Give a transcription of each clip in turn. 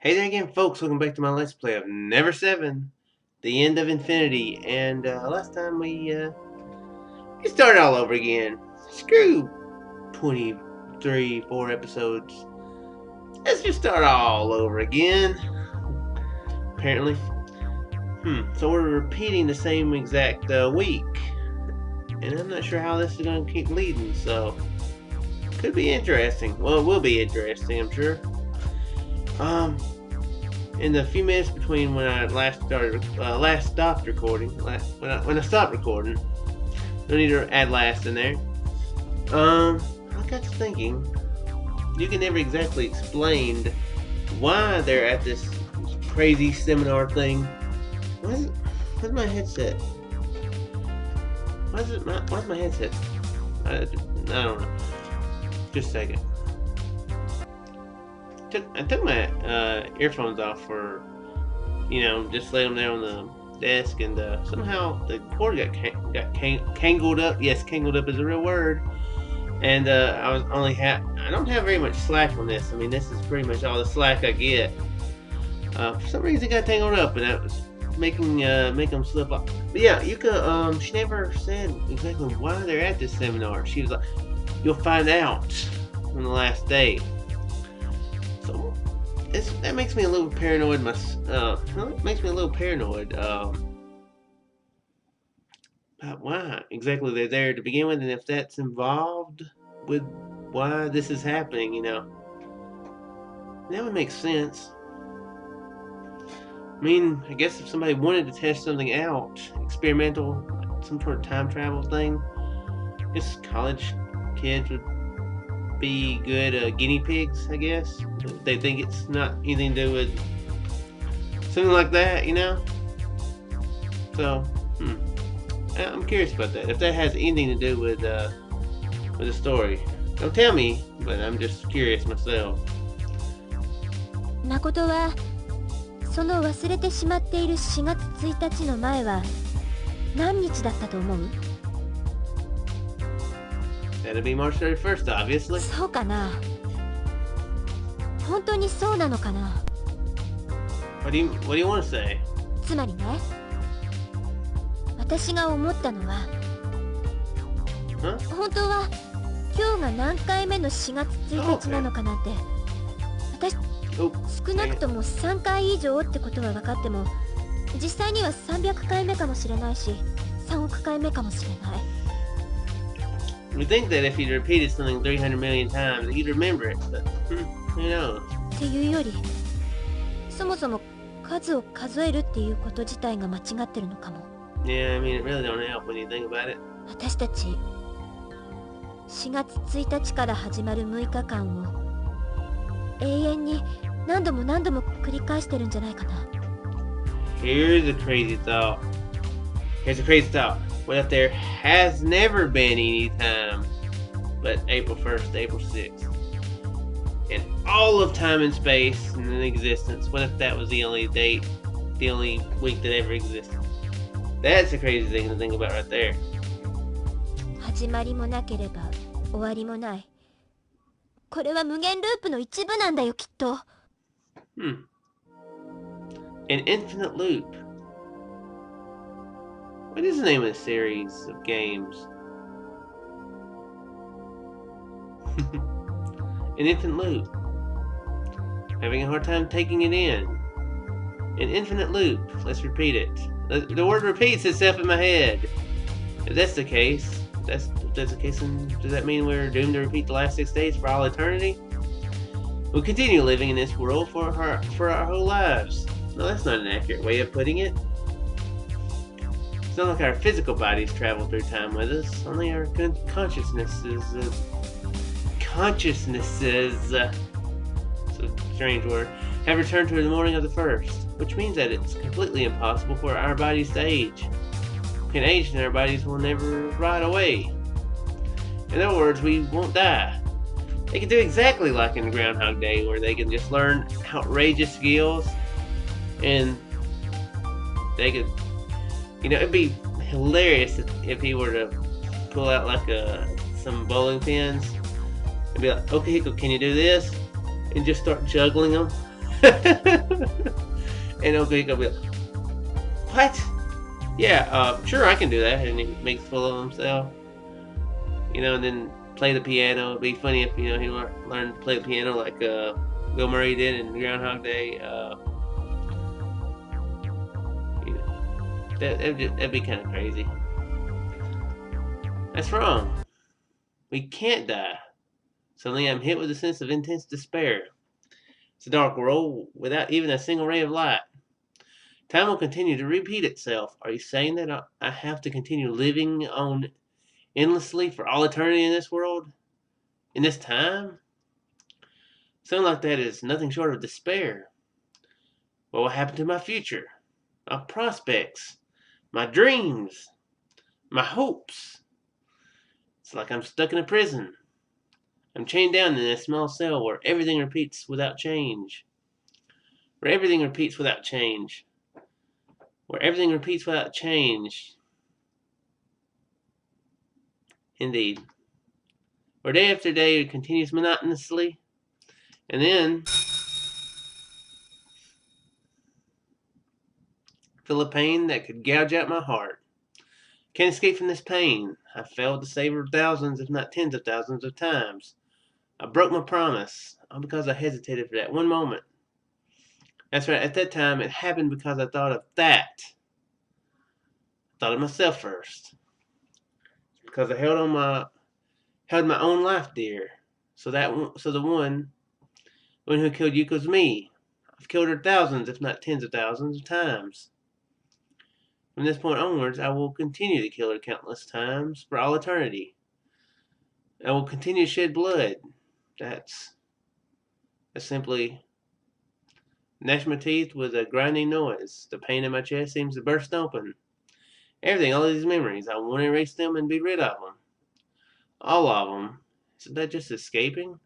Hey there again, folks. Welcome back to my Let's Play of Never 7, The End of Infinity. And last time we started all over again. Screw 23, 4 episodes. Let's just start all over again. Apparently. So we're repeating the same exact week. And I'm not sure how this is going to keep leading, so could be interesting. Well, it will be interesting, I'm sure. In the few minutes between when I last stopped recording, when I stopped recording, no need to add last in there. I got to thinking, Yuka never exactly explained why they're at this crazy seminar thing. Where's my headset? Why's my headset? I don't know. Just a second. I took my earphones off for, just laid them there on the desk, and somehow the cord got tangled up. Yes, tangled up is a real word. And I don't have very much slack on this. I mean, this is pretty much all the slack I get. For some reason, it got tangled up, and that was making them slip off. But yeah, Yuka, she never said exactly why they're at this seminar. She was like, "You'll find out on the last day." So that makes me a little paranoid. It makes me a little paranoid about why exactly they're there to begin with, and if that's involved with why this is happening. That would make sense. I mean, I guess if somebody wanted to test something out, experimental, some sort of time travel thing, I guess college kids would be good guinea pigs, I guess. They think it's not anything to do with something like that, So, I'm curious about that. If that has anything to do with the story, don't tell me. But I'm just curious myself. Makoto はその忘れてしまっている4月1日の前は何日だったと思う？ That'll be March 31st, obviously. そうかな。本当にそうなのかな。What do you want to say? つまりね、私が思ったのは、本当は今日が何回目の4月1日なのかなんて、私少なくとも3回以上ってことは分かっても、実際には300回目かもしれないし、3億回目かもしれない。We think that if you repeated something 300 million times, you'd remember it, but who knows? っていうより、そもそも数を数えるっていうこと自体が間違ってるのかも。Yeah, I mean, it really don't help when you think about it. 私たち4月1日から始まる6日間を永遠に何度も何度も繰り返してるんじゃないかな。Here's a crazy thought. What if there has never been any time but April 1st, April 6th? In all of time and space and in existence, what if that was the only date, the only week that ever existed? That's a crazy thing to think about right there. 始まりもなければ終わりもない。これは無限ループの一部なんだよ、きっと。An infinite loop. What is the name of the series of games? An infinite loop. Having a hard time taking it in. An infinite loop. Let's repeat it. The word repeats itself in my head. If that's the case, then does that mean we're doomed to repeat the last 6 days for all eternity? We'll continue living in this world for our whole lives. No, that's not an accurate way of putting it. It's not like our physical bodies travel through time with us. Only our consciousnesses. It's a strange word. Have returned to the morning of the first, which means that it's completely impossible for our bodies to age. We can age and our bodies will never rot away. In other words, we won't die. They can do exactly like in Groundhog Day, where they can just learn outrageous skills, and they could, it'd be hilarious if he were to pull out like some bowling pins and be like, "Okay, can you do this?" and just start juggling them. And okay, gonna be like, what? Yeah, sure, I can do that. And he makes full of himself. You know, and then play the piano. It'd be funny if, you know, he learned to play the piano like Bill Murray did in Groundhog Day. You know, that'd be kind of crazy. That's wrong. We can't die. Suddenly I'm hit with a sense of intense despair. It's a dark world without even a single ray of light. Time will continue to repeat itself. Are you saying that I have to continue living on endlessly for all eternity in this world? In this time? Something like that is nothing short of despair. What will happen to my future? My prospects? My dreams? My hopes? It's like I'm stuck in a prison. I'm chained down in a small cell where everything repeats without change. Where everything repeats without change. Where everything repeats without change. Indeed. Where day after day continues monotonously. And then feel a pain that could gouge out my heart. Can't escape from this pain. I failed to savor thousands, if not tens of thousands of times. I broke my promise, all because I hesitated for that one moment. That's right, at that time, it happened because I thought of that. I thought of myself first. Because I held my own life dear. So the one who killed Yuka was me. I've killed her thousands, if not tens of thousands of times. From this point onwards, I will continue to kill her countless times for all eternity. I will continue to shed blood. That's simply gnash my teeth with a grinding noise. The pain in my chest seems to burst open. Everything, all these memories, I want to erase them and be rid of them. All of them. Isn't that just escaping?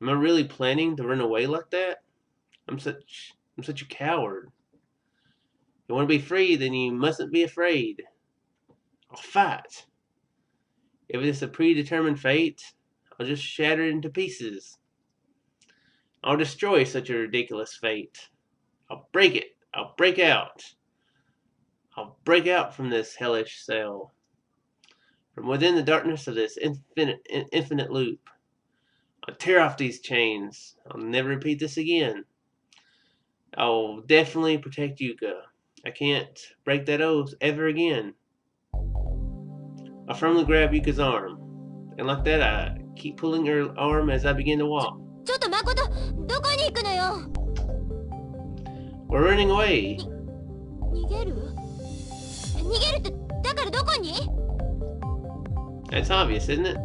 Am I really planning to run away like that? I'm such a coward. If you want to be free, then you mustn't be afraid. I'll fight. If it's a predetermined fate, I'll just shatter it into pieces. I'll destroy such a ridiculous fate. I'll break it. I'll break out. I'll break out from this hellish cell. From within the darkness of this infinite loop. I'll tear off these chains. I'll never repeat this again. I'll definitely protect Yuka. I can't break that oath ever again. I firmly grab Yuka's arm. And like that, I keep pulling her arm as I begin to walk. ちょっと誠、どこに行くのよ。 We're running away. 逃げるって、だからどこに？ That's obvious, isn't it?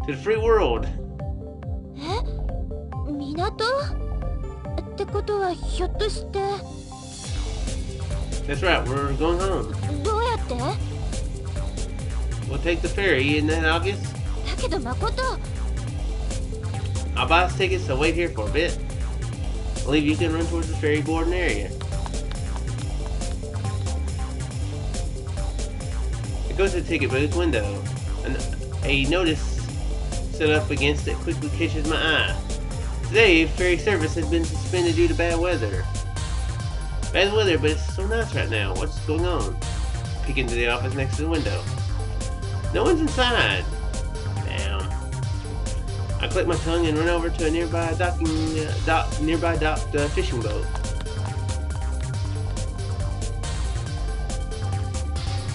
To the free world. え？港？ってことはひょっとして。 That's right, we're going home. どうやって？ We'll take the ferry, isn't that obvious? だけど誠。 I'll buy us tickets, so wait here for a bit. I'll leave you can run towards the ferry boarding area. I go to the ticket booth window, and a notice set up against it quickly catches my eye. Today, ferry service has been suspended due to bad weather. Bad weather, but it's so nice right now. What's going on? Peek into the office next to the window. No one's inside. Damn. I click my tongue and run over to a nearby docked fishing boat.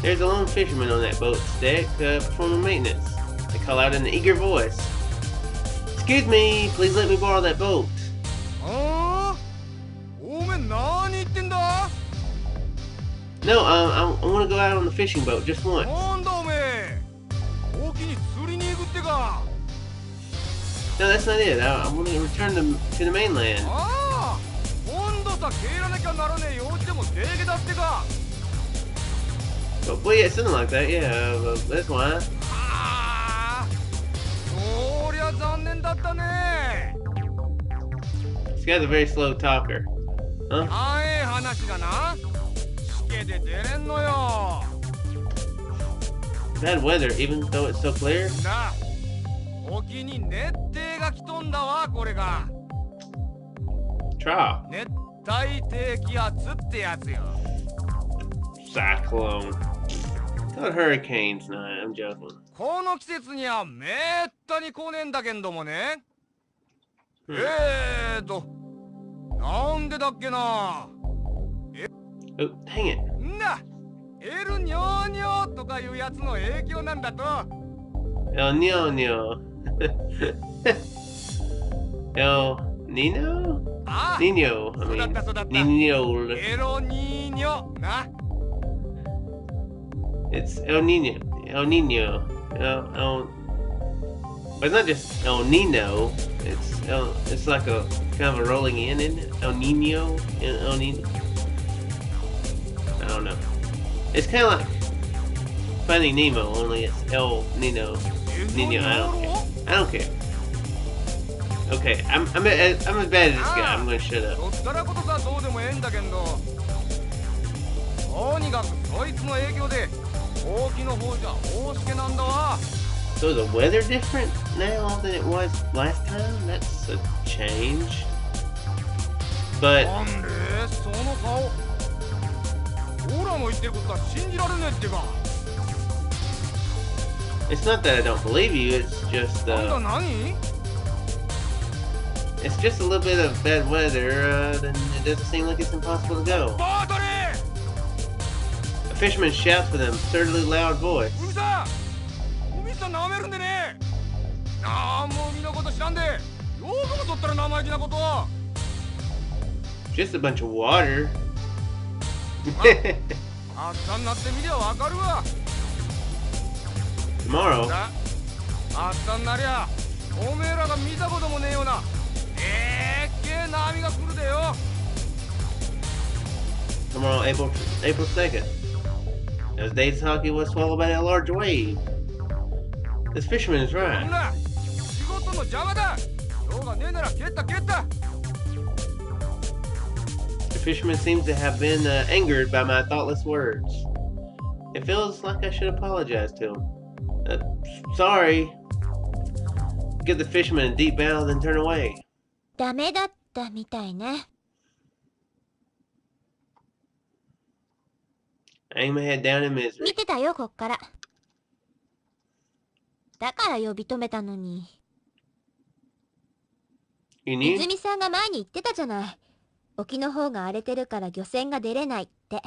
There's a lone fisherman on that boat's deck performing maintenance. They call out in an eager voice. Excuse me, please let me borrow that boat. No, I want to go out on the fishing boat just once. No, that's not it. I want to return to the mainland. Well, yeah, something like that, yeah, that's why. This guy's a very slow talker. Huh? Bad weather, even though it's so clear? Trial. 熱帯低気圧ってやつよ。 Cyclone. Not hurricanes, no, I'm joking. この季節にはめったに来ねえんだけんどもね。なんでだっけな。Oh, dang it. んだ、エルニョーニョーとかいうやつの影響なんだと。 El Nino. El Nino? ああ、 Nino, I mean. そうだった。 Nino. エロニーニョな。 It's El Nino. El Nino. But it's not just El Nino. It's like a kind of a rolling in, isn't it? El Nino. El Nino. I don't know. It's kind of like Finding Nemo, only it's El Nino. Nino. I don't care. Okay, I'm as bad as this guy. I'm gonna shut up. どったらことさどうでもええんだけんど。とにかくそいつの影響で大きの方じゃ大しけなんだわ。 So the weather different now than it was last time? That's a change. But なんでその顔。オラの言ってることは信じられねえってか。 it's not that I don't believe you. It's just なんだ何？ it's just a little bit of bad weather. Then it doesn't seem like it's impossible to go. バートリー！ A fisherman shouts with an absurdly loud voice. 海さん舐めるんでね。なんも海のこと知らんで。よくもそったら生意気なこと。 Just a bunch of water. あったになってみりゃわかるわ。 Tomorrow. だ、あったになりゃおめえらが見たこともねえようなでっけえ波が来るでよ。 Tomorrow, April 2nd. As Dave's hockey was swallowed by a large wave. This fisherman is そん right. な仕事の邪魔だ。用がねえなら蹴った。 The fisherman seems to have been angered by my thoughtless words. It feels like I should apologize to him. Sorry. Give the fisherman a deep bow, then turn away. ダメだったみたいね。 I hang my head down in 見 misery. てたよ、こっから。だから呼び止めたのに。 You knew? 泉さんが前に言ってたじゃない。沖の方が荒れてるから漁船が出れないって。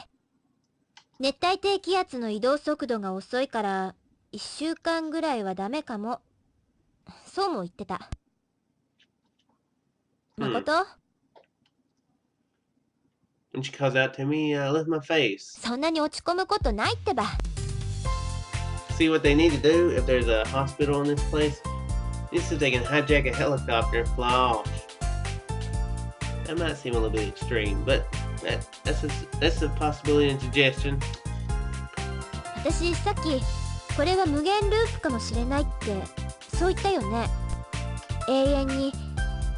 熱帯低気圧の移動速度が遅いから1週間ぐらいはダメかも。そうも言ってた。誠、When she calls out to me, I lift my face. そんなに落ち込むことないってば。 See what they need to do if there's a hospital in this place? This is they can hijack a helicopter and fly off. That might seem a little bit extreme, but that's a possibility and suggestion. 私さっきこれは無限ループかもしれないってそう言ったよね。永遠に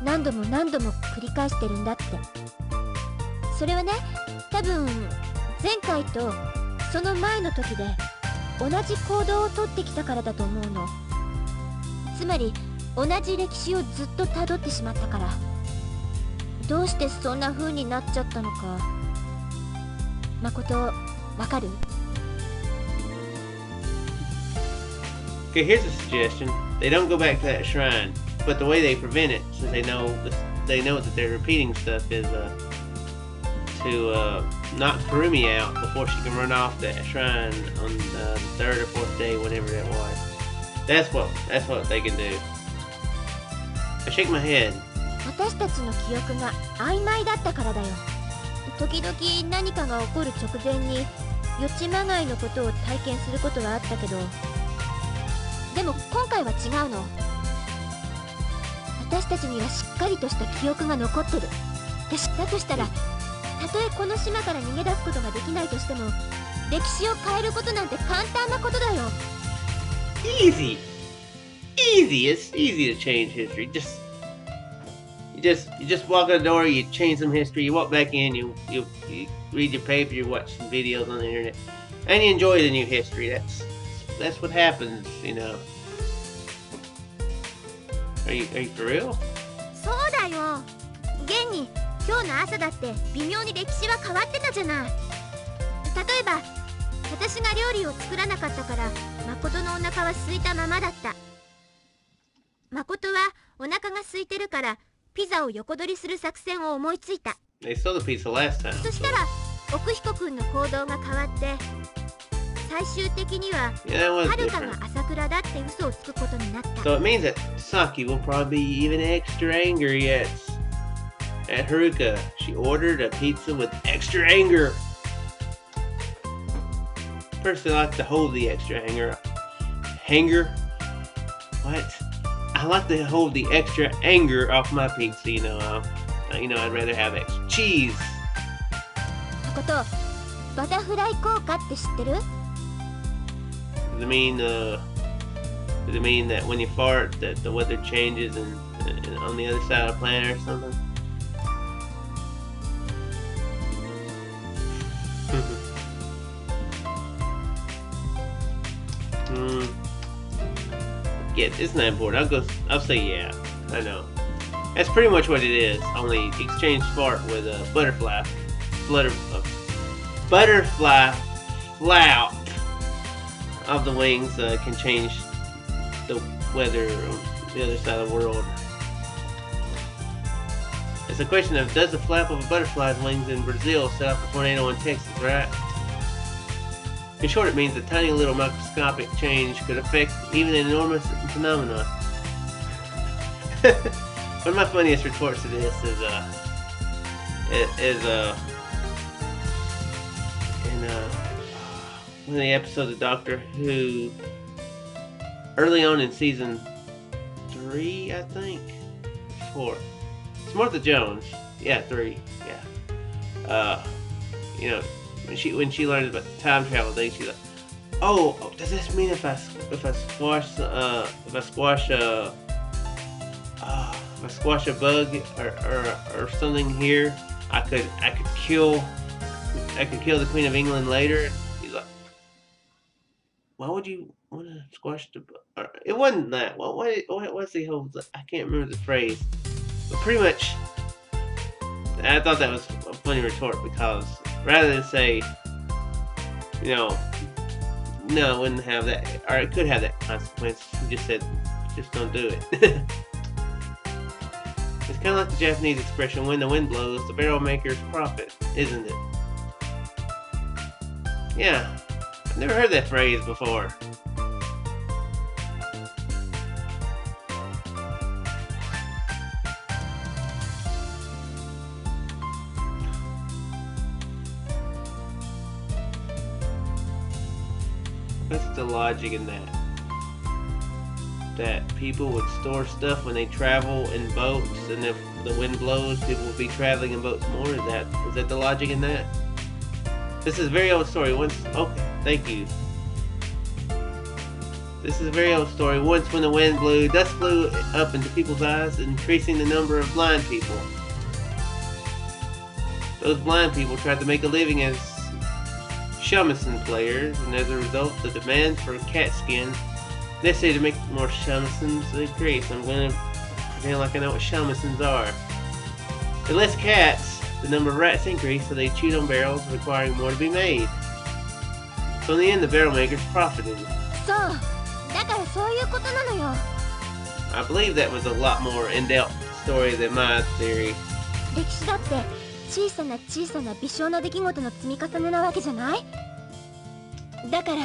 何度も繰り返してるんだって。それはね、多分前回とその前の時で同じ行動をとってきたからだと思うの。つまり同じ歴史をずっと辿ってしまったから。どうしてそんな風になっちゃったのか誠わかる？ Okay, here's a suggestion. They don't go back to that shrine, but the way they prevent it, since they know that they're repeating stuff, is to knock Kurumi out before she can run off that shrine on the third or fourth day, whatever that was. That's what they can do. I shake my head. 私たちの記憶が曖昧だったからだよ。時々何かが起こる直前に予知まがいのことを体験することはあったけど、でも今回は違うの。私たちにはしっかりとした記憶が残ってる。だとしたら、たとえこの島から逃げ出すことができないとしても、歴史を変えることなんて簡単なことだよ。Easy. It's easy to change history. You just walk out the door, you change some history, you walk back in, you read your paper, you watch some videos on the internet, and you enjoy the new history. That's what happens, you know. Are you for real? そうだよ。現に今日の朝だって微妙に歴史は変わってたじゃない。例えば私が料理を作らなかったから誠のお腹は空いたままだった。誠はお腹が空いてるからピザを横取りする作戦を思いついた。They stole the pizza last time. そしたら奥彦君の行動が変わって最終的には Yeah, はるか different. が朝倉だって嘘をつくことになった。 So it means that Saki will probably be even extra angry at Haruka. She ordered a pizza with extra anger. Personally, I like to hold the extra hanger. What? I like to hold the extra anger off my pizza. I'd rather have extra cheese. 誠、バタフライ効果って知ってる？ Does it mean that when you fart that the weather changes and on the other side of the planet or something? Yeah, it's not important. I'll say yeah. I know. That's pretty much what it is. Only exchange fart with a butterfly flout of the wings can change the weather on the other side of the world. It's a question of, does the flap of a butterfly's wings in Brazil set off a tornado in Texas, right? In short, it means a tiny little microscopic change could affect even an enormous phenomenon. One of my funniest retorts to this is in one of the episodes of Doctor Who, early on in season 3, I think, 4. It's Martha Jones. Yeah, 3. Yeah. When she learns about the time travel thing, she's like, "Oh, does this mean if I squash a bug or something here, I could kill the Queen of England later?" And he's like, "Why would you want to squash the bug?" It wasn't that. What's the whole? I can't remember the phrase, but pretty much, I thought that was a funny retort because rather than say, no, it wouldn't have that, or it could have that consequence. He just said, just don't do it. It's kind of like the Japanese expression, when the wind blows, the barrel maker's profit, isn't it? Yeah, I've never heard that phrase before. What's the logic in that? That people would store stuff when they travel in boats, and if the wind blows, people will be traveling in boats more? Is that the logic in that? This is a very old story. Okay, thank you. This is a very old story. Once when the wind blew, dust flew up into people's eyes, increasing the number of blind people. Those blind people tried to make a living as shamisen players, and as a result, the demand for cat skin necessary to make more shamisens increased. I'm going to pretend like I know what shamisens are. With less cats, the number of rats increased, so they chewed on barrels, requiring more to be made. So in the end, the barrel makers profited. I believe that was a lot more in-depth story than my theory. 歴史だって小さな小さな微小な出来事の積み重ねなわけじゃない？だから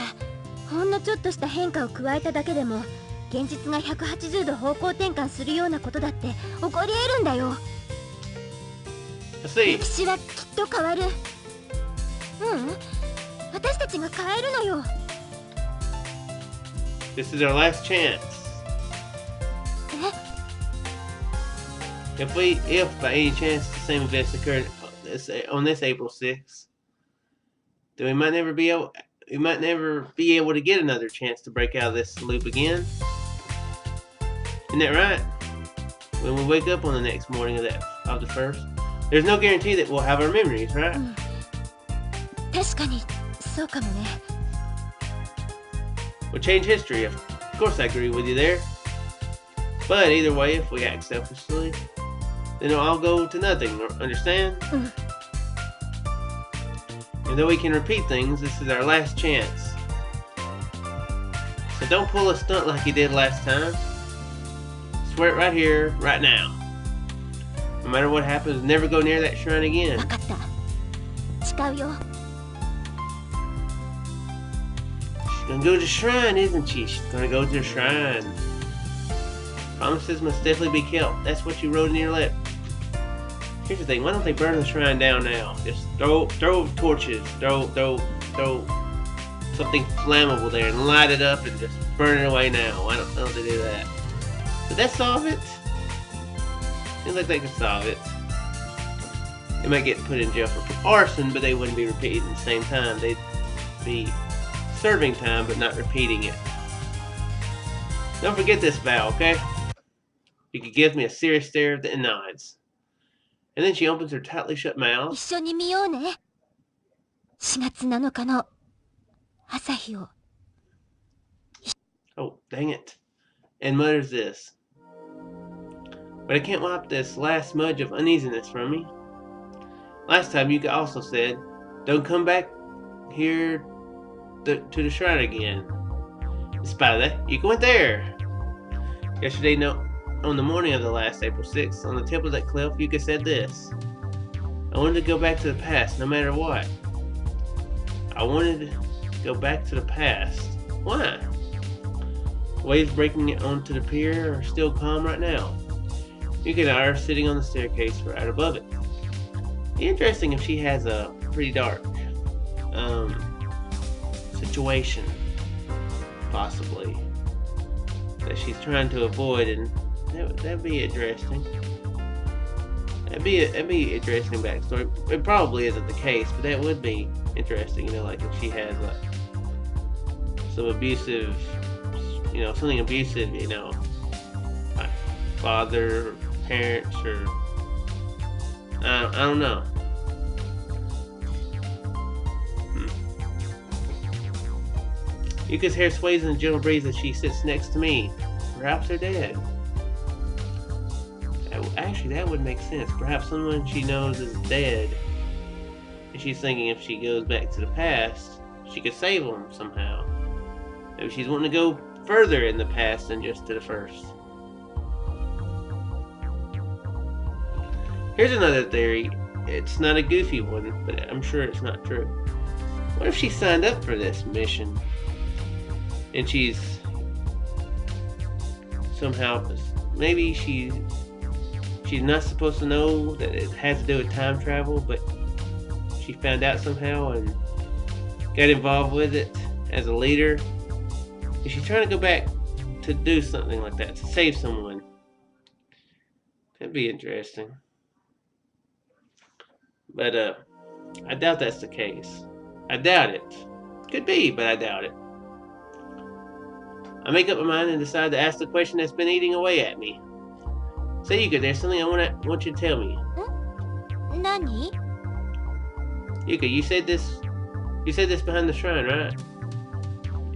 ほんのちょっとした変化を加えただけでも現実が180度方向転換するようなことだって起こり得るんだよ。歴史はきっと変わる。私たちが変えるのよ。This is our last chance. If by any chance the same events occurred on this April 6th, then we might never be able to get another chance to break out of this loop again. Isn't that right? When we wake up on the next morning of the first, there's no guarantee that we'll have our memories, right? 確かにそうかもね。We'll change history. Of course, I agree with you there. But either way, if we act selfishly, then it'll all go to nothing, understand? And though we can repeat things, this is our last chance. So don't pull a stunt like you did last time. Swear it right here, right now. No matter what happens, never go near that shrine again. 分かった。誓うよ。 She's gonna go to the shrine, isn't she? She's gonna go to the shrine. Promises must definitely be kept. That's what you wrote in your lip. Here's the thing, why don't they burn the shrine down now? Just throw torches, throw something flammable there and light it up and just burn it away now. Why don't they do that? Did that solve it? Seems like they could solve it. They might get put in jail for arson, but they wouldn't be repeating at the same time. They'd be serving time, but not repeating it. Don't forget this vow, okay? Yuka gives me a serious stare and nods. And then she opens her tightly shut mouth. 一緒に見ようね。4月7日の朝日を。 Oh, dang it. And mutters this. But I can't wipe this last smudge of uneasiness from me. Last time Yuka also said, don't come back here to the shrine again. In spite of that, Yuka went there. Yesterday, on the morning of the last April 6th, on the tip of that cliff, Yuka said this. I wanted to go back to the past, no matter what. I wanted to go back to the past. Why? Waves breaking onto the pier are still calm right now. Yuka and I are sitting on the staircase right above it. Interesting if she has a pretty dark situation, possibly, that she's trying to avoid, and that'd be interesting. That'd be interesting backstory. It probably isn't the case, but that would be interesting. You know, like if she has some abusive, something abusive. Like father, or parents, or I don't know. Yuka's hair sways in the gentle breeze as she sits next to me. Perhaps they're dead. Actually, that would make sense. Perhaps someone she knows is dead. And she's thinking if she goes back to the past, she could save them somehow. Maybe she's wanting to go further in the past than just to the first. Here's another theory. It's not a goofy one, but I'm sure it's not true. What if she signed up for this mission? And she's somehow, maybe she's not supposed to know that it has to do with time travel, but she found out somehow and got involved with it as a leader. And she's trying to go back to do something like that, to save someone. That'd be interesting. But I doubt that's the case. I doubt it. Could be, but I doubt it. I make up my mind and decide to ask the question that's been eating away at me. Say, Yuka, there's something I want you to tell me. Nani? Yuka, you said this behind the shrine, right?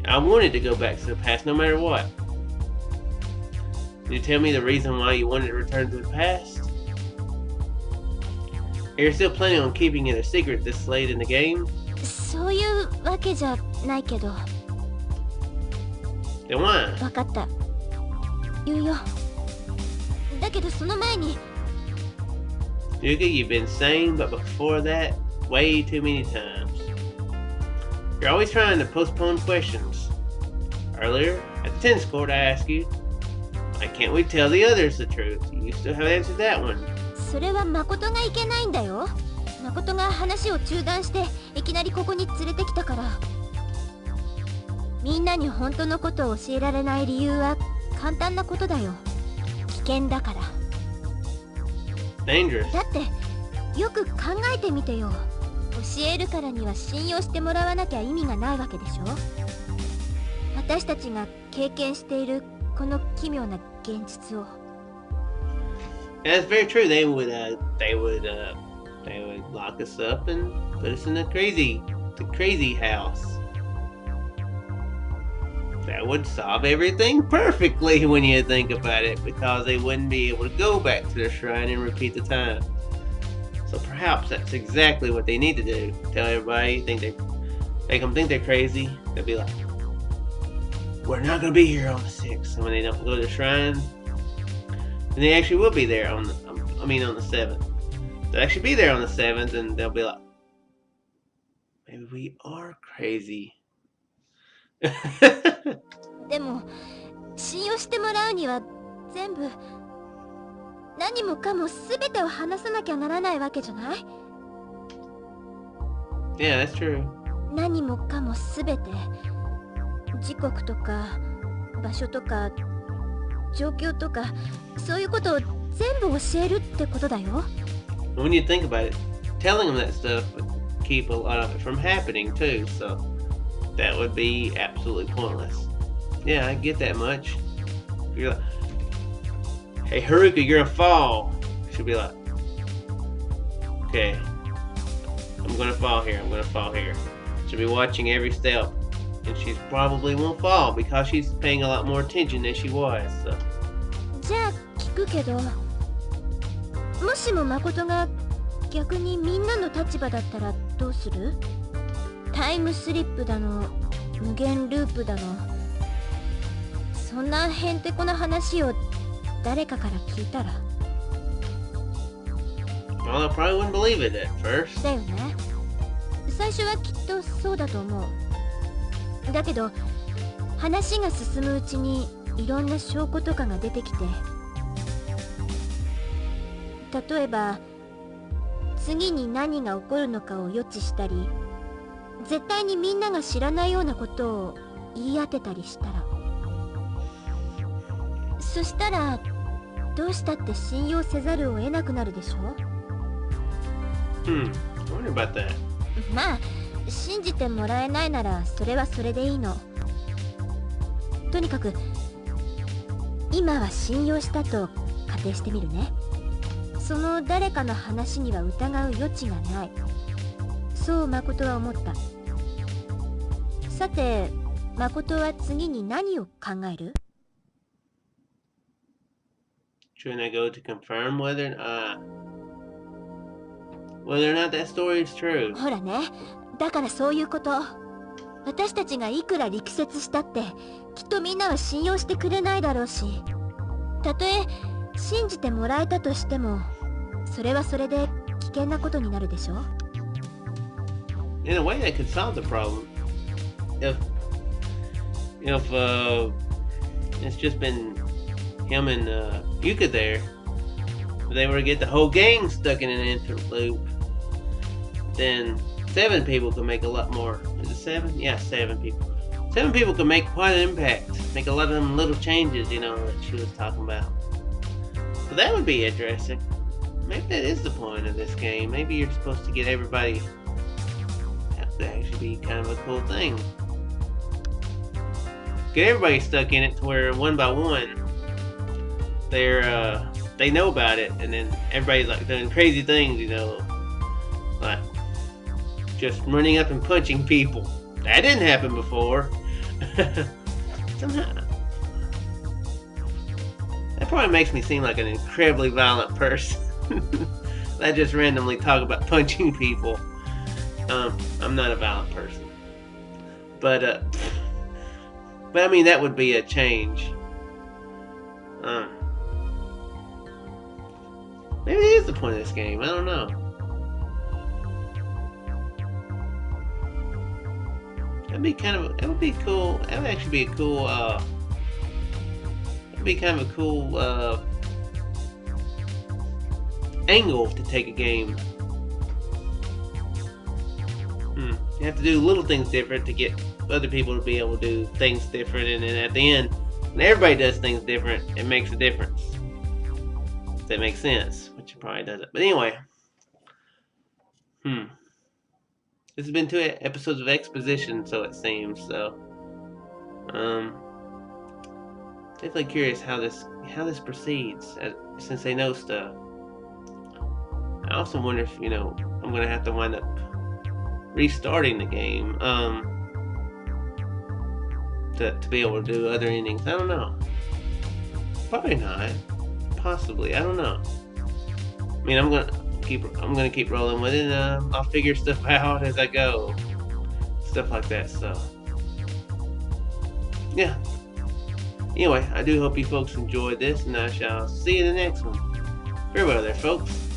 I wanted to go back to the past no matter what. Can you tell me the reason why you wanted to return to the past? You're still planning on keeping it a secret this late in the game? そういうわけじゃないけど。 Then why? 分かった。言うよ。だけどその前に。 Yuka, you've been saying, but before that, way too many times. You're always trying to postpone questions. Earlier, at the tennis court, I asked you, why can't we tell the others the truth? You still haven't answered that one. それは誠がいけないんだよ。誠が話を中断していきなりここに連れてきたから。みんなに本当のことを教えられない理由は簡単なことだよ。危険だから。Dangerous. だってよく考えてみてよ。教えるからには信用してもらわなきゃ意味がないわけでしょ。私たちが経験しているこの奇妙な現実を。That's very true. They would lock us up and put us in the crazy house. that would solve everything perfectly when you think about it, because they wouldn't be able to go back to the shrine and repeat the time. So perhaps that's exactly what they need to do. Tell everybody, make them think they're crazy. They'll be like, we're not going to be here on the 6th. And when they don't go to the shrine, then they actually will be there on the 7th. They'll actually be there on the 7th, and they'll be like, maybe we are crazy. でも信用してもらうには全部何もかも全てを話さなきゃならないわけじゃない？ Yeah, that's true. 何もかも全て時刻とか場所とか状況とかそういうことを全部教えるってことだよ。 When you think about it, telling them that stuff would keep a lot of it from happening too, so that would be absolutely pointless. Yeah, I get that much. You're like, hey Haruka, you're gonna fall. She'll be like, okay, I'm gonna fall here, She'll be watching every step, and she probably won't fall because she's paying a lot more attention than she was, so. じゃあ聞くけど、もしも誠が逆にみんなの立場だったらどうする？タイムスリップだの、無限ループだの、そんなへんてこな話を誰かから聞いたら。Well, I probably wouldn't believe it at first. だよね。最初はきっとそうだと思う。だけど話が進むうちにいろんな証拠とかが出てきて、例えば次に何が起こるのかを予知したり、絶対にみんなが知らないようなことを言い当てたりしたら、そしたらどうしたって信用せざるを得なくなるでしょ。I wonder about that. まあ信じてもらえないならそれはそれでいいの。とにかく今は信用したと仮定してみるね。その誰かの話には疑う余地がない。そう誠は思った。さて誠は次に何を考える？ Shouldn't I go to confirm whether or not that story is true? ほらね、だからそういうこと。私たちがいくら力説したってきっとみんなは信用してくれないだろうし、たとえ信じてもらえたとしてもそれはそれで危険なことになるでしょ。 In a way, that could solve the problem. If it's just been him and Yuka there, if they were to get the whole gang stuck in an infinite loop, then 7 people could make a lot more. Is it 7? Yeah, 7 people. 7 people could make quite an impact. Make a lot of them little changes, that she was talking about. So that would be interesting. Maybe that is the point of this game. Maybe you're supposed to get everybody. That would actually be kind of a cool thing. Get everybody stuck in it to where one by one they know about it, and then everybody's like doing crazy things, like just running up and punching people. That didn't happen before. Somehow that probably makes me seem like an incredibly violent person. I just randomly talk about punching people. I'm not a violent person, but I mean that would be a change. Maybe it is the point of this game. I don't know. That would be cool. That would actually be a cool. It'd be kind of a cool angle to take a game. You have to do little things different to get other people to be able to do things different, and then at the end, when everybody does things different, it makes a difference. If that makes sense, which it probably doesn't. But anyway, this has been 2 episodes of exposition, so it seems. So, definitely curious how this proceeds, since they know stuff. I also wonder if I'm gonna have to wind up restarting the game to to be able to do other endings. I don't know. Probably not. Possibly. I don't know. I mean, I'm gonna keep rolling with it. And, I'll figure stuff out as I go. Stuff like that. So yeah. Anyway, I do hope you folks enjoyed this, and I shall see you in the next one. Farewell there, folks.